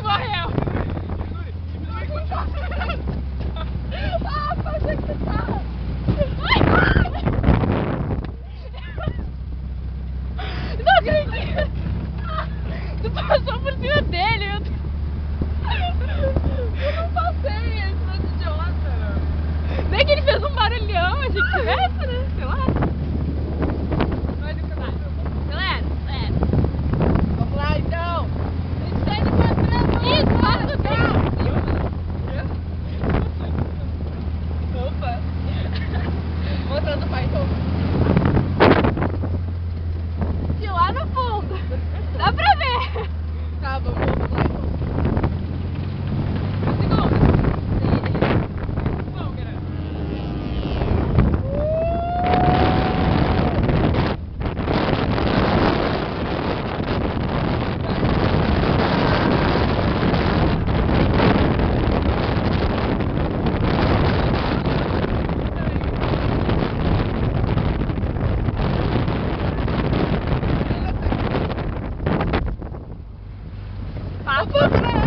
morreu. Ah, passei que tá. Não acredito. Tu passou por cima dele, meu Deus. Eu não passei, esse monte de idiota. Nem que ele fez um barulhão, achei que tivesse, né? Sei lá. Vai do canal. Galera. Vamos lá então. A gente tá indo pra trás. Isso, passa o carro. Opa. Mostrando o pai então. De lá no fundo. Dá pra ver. Tá, vamos lá então. Passa.